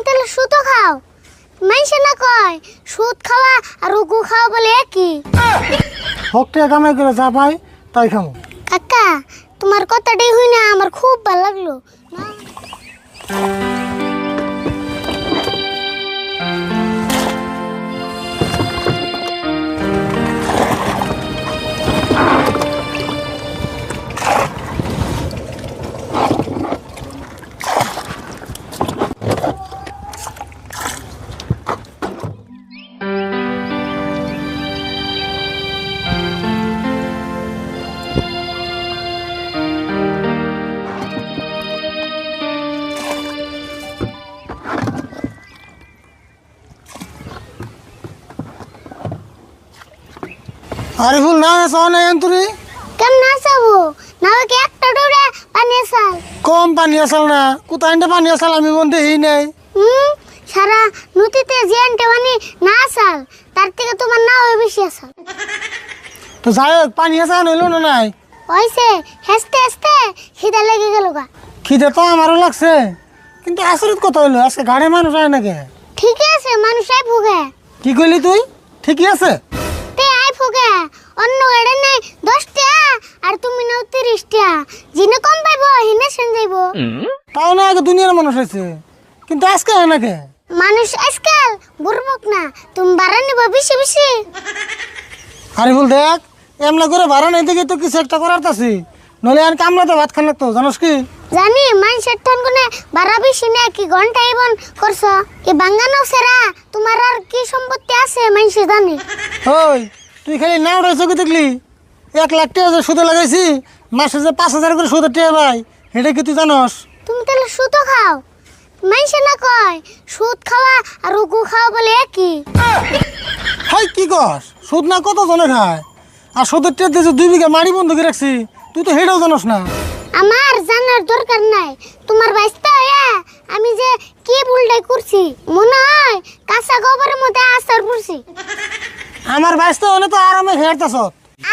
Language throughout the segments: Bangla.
তাহলে সুতো খাও। মাইসে না কয় সুদ খাওয়া আর রুগু খাওয়া বলে একই। হকটে কামাই করে যা পাই তাই খামো। কাকা তোমার কথাটাই হই না আমার খুব ভালো লাগলো। আরিফুল না চাও না এন্তরি কেমন আসাবো না কি একটা ডোরে পানি আসাল। কম পানি আসাল না কোথায় পানি আসাল আমি বন্ধে এই নাই। সারা নদীতে যে আনতে পানি না আসাল তার থেকে তোমার নাও বেশি আসাল। তো যাই হোক পানি আসা নইলো না নাই হইছে হেসতে হেসতে খিদা লেগে গেল গা। খিদে তো আমারও লাগছে কিন্তু আসরিত কথা হইলো আজকে গাড়ি মানুষ আয় নাকি। ঠিকই আছে মানুষ আই ভোগে। কি কইলি তুই ঠিকই আছে তে আই ভোগে অন্য গাড়ি নাই 10 টাকা আর তুমি নাও 30 টাকা জিনে কম পাইবো হিনে সেন যাইবো। তাও না আগে দুনিয়ার মানুষ হয়েছে কিন্তু আজকে হয় নাকি। মানুষ আজকাল বুড়বক না তুমি বাড়া নিব বেশি বেশি। আরিফুল দেখ এমলা করে ভাড়া নাই দেখে তো কিছু একটা করার তাছি নলে আর কামলাতে ভাত খান লাগতো জানোস কি। জানি মানুষের ঠান কোনে বাড়া বেশি না কি ঘন্টা ইবন করছো এই বাঙ্গানো সেরা তোমার আর কি সম্পত্তি আছে মানুষ জানি। ওই তুই খালি না উঠাই চোখে দেখলি 1 লাখ টাকা যে সুদে লাগাইছি মাসে যে 5,000 করে সুদের টাকা ভাই এটা কি তুই জানোস। তুমি তাহলে সুতো খাও। মাইসে না কয় সুদ খাওয়া আর রুগু খাওয়া বলে একই। হাই কি কস সুদ না কত জনে খায় আর সুদের টাকা দিয়ে যে 2 বিঘা মাড়ি বন্ধ করে রাখছি তুই তো হেটাও জানোস না। আমার জানার দরকার নাই তোমার বাইস্তা হইয়া আমি যে কি ভুলটাই করছি মনে হয় কাঁচা গোবরের মধ্যে আচার পড়ছি। আমার বাইসতে হলে তো আরামে হেরতাছ।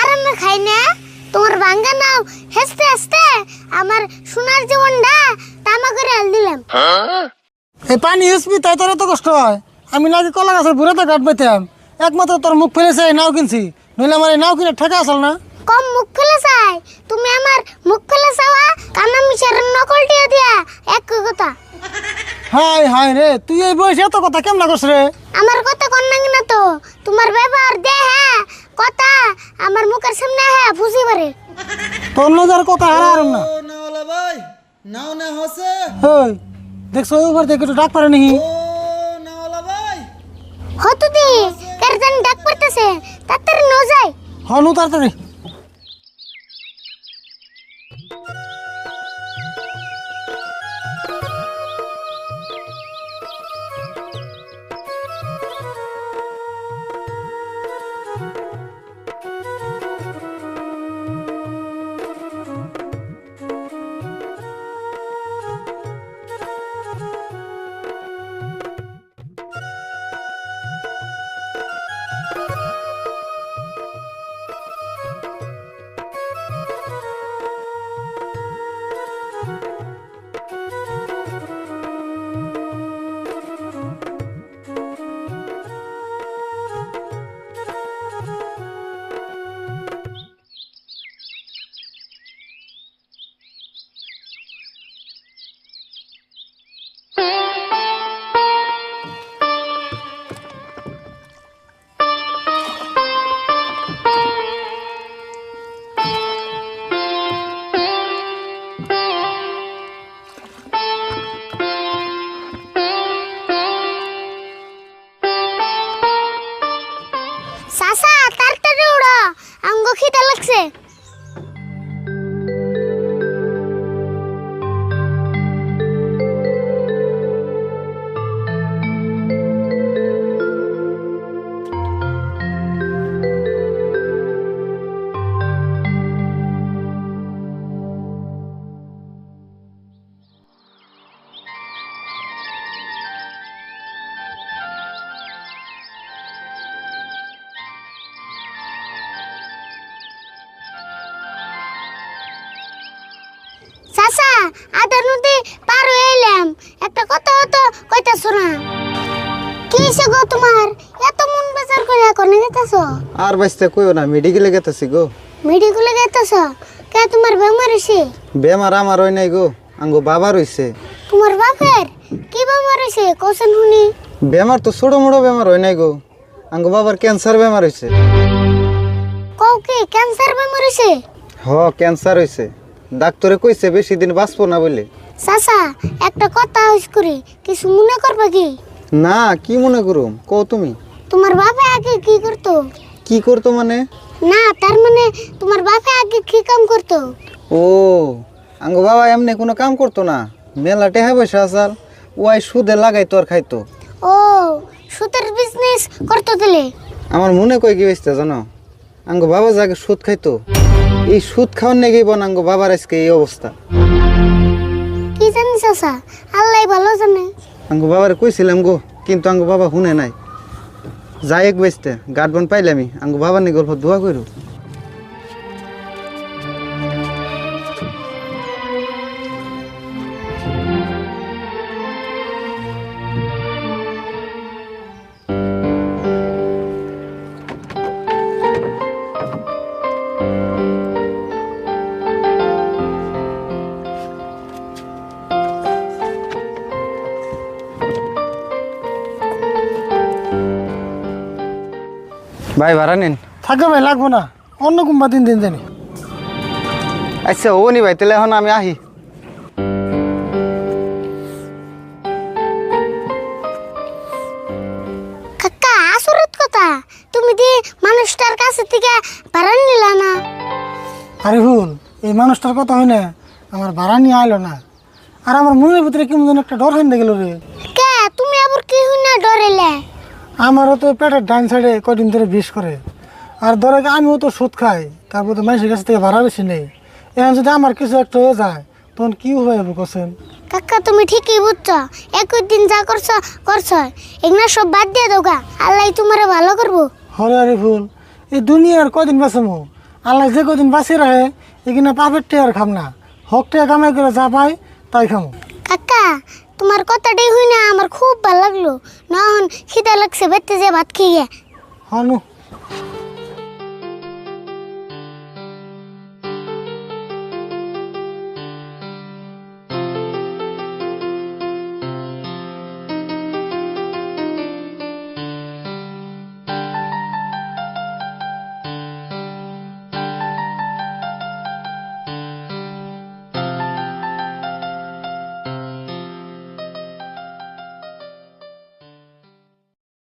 আরামে খাই না তোমার ভাঙ্গা নাও হেসতে হেসতে আমার সোনার জীবনটা তামা করে আল দিলাম। এই পানি হেসবি তাই তোর এত কষ্ট হয়। আমি নাকি কলা গাছের বুড়াতে কাঠ পাইতাম একমাত্র তোর মুখ ফেলেছে এই নাও কিনছি নইলে আমার এই নাও কিনে ঠেকা আসল না। কম মুখ ফেলে চাই তুমি আমার মুখ ফেলে চাওয়া কানা মিশার নকল টিয়া দিয়া এক কথা। হাই হাই রে তুই এই বয়সে এত কথা কেমন করছ রে। আমার কথা কন নাকি না তো তোমার ব্যবহার দে হ্যাঁ কথা আমার মুখের সামনে হ্যাঁ বুঝি পারে। তোর নজর কথা হারাম না। ও নাওলা ভাই নাও না হসে ওই দেখছো ওভার দেখে একটু ডাক পারে নি। ও নাওলা ভাই হতো দি কার জানি ডাক পড়তেছে তাড়াতাড়ি ন যায়। হনু তাড়াতাড়ি। সাসা তাড়াতাড়ি উড়ো আঙ্গ খিদা লাগছে। চাচা আধা নদী পার হয়ে এলাম একটা কথা হতো কইতাছো না কি হইছে গো তোমার এত মন বেজার করে কোনে গেতাছো আর বাইসতে কইও না মেডিকেলে গেতেছি গো। মেডিকেলে গেতাছো কে তোমার বেমার হইছে বেমার আমার হই নাই গো, আঙ্গো বাবার হইছে। তোমার বাপের কি বেমার হইছে কোসেন শুনি বেমার তো ছোট মোটো বেমার হই নাই গো, আঙ্গো বাবার ক্যান্সার বেমার হইছে। কও কি ক্যান্সার বেমার হইছে হ ক্যান্সার হইছে, ডাক্তারে কইছে বেশি দিন বাঁচবো না বলে। চাচা একটা কথা হইছ করি কিছু মনে করবা কি না কি মনে করুম কও তুমি? তোমার বাপে আগে কি করতো কি করতো মানে? না তার মানে তোমার বাপে আগে কি কাম করতো ও আঙ্গো বাবা এমনি কোনো কাম করতো না, মেলা টেহা পয়সা আসাল ওয়াই সুদে লাগাইতো আর খাইতো। ও সুদের বিজনেস করতো দিলে আমার মনে কই কি হইছে জানো, আঙ্গো বাবা যাকে সুদ খাইতো এই সুদ খাওয়ার নেগেই বন আঙ্গো বাবার আজকে এই অবস্থা। কি জানি চাচা আল্লাহ ভালো জানে আঙ্গো বাবার কইছিলাম গো, কিন্তু আঙ্গো বাবা শুনে নাই। যাই এক বেসতে গার্ড বন পাইলামি আঙ্গো বাবার নি গল্প দোয়া করু। ভাই ভাড়া নিন। থাকে ভাই লাগবো না, অন্য কোনবা দিন দিন জানি। আচ্ছা ও নি ভাই তাহলে এখন আমি আহি। কাকা আসরত কথা তুমি দি মানুষটার কাছে থেকে ভাড়া নিলা না আরে ভুল এই মানুষটার কথা হয় না, আমার ভাড়া নিয়ে আইলো না। আর আমার মনের ভিতরে কেমন যেন একটা ডর হয়ে গেল রে। কে তুমি আবার কি হইনা ডরেলে আমারও তো পেটের ডাইন সাইডে কদিন ধরে বিষ করে। আর ধরে আমিও তো সুদ খাই, তারপর তো মানুষের কাছ থেকে ভাড়া বেশি নেই। এখন যদি আমার কিছু একটা হয়ে যায় তখন কি হবে কোসেন? কাকা তুমি ঠিকই বুঝছো, একই দিন যা করছো করছো এগুলা সব বাদ দিয়ে দোগা, আল্লাহ তোমারে ভালো করবো। হরে আরে ভুল এই দুনিয়ার কদিন বাঁচামো, আল্লাহ যে কদিন বাঁচিয়ে রাখে এখানে পাপের টেয়ার খাম না, হক টেয়া কামাই করে যা পাই তাই খামো। কাকা তোমার কথাটাই হই না আমার খুব ভালো লাগলো, না হন খিদা লাগছে বেতে যে ভাত খেয়ে হনু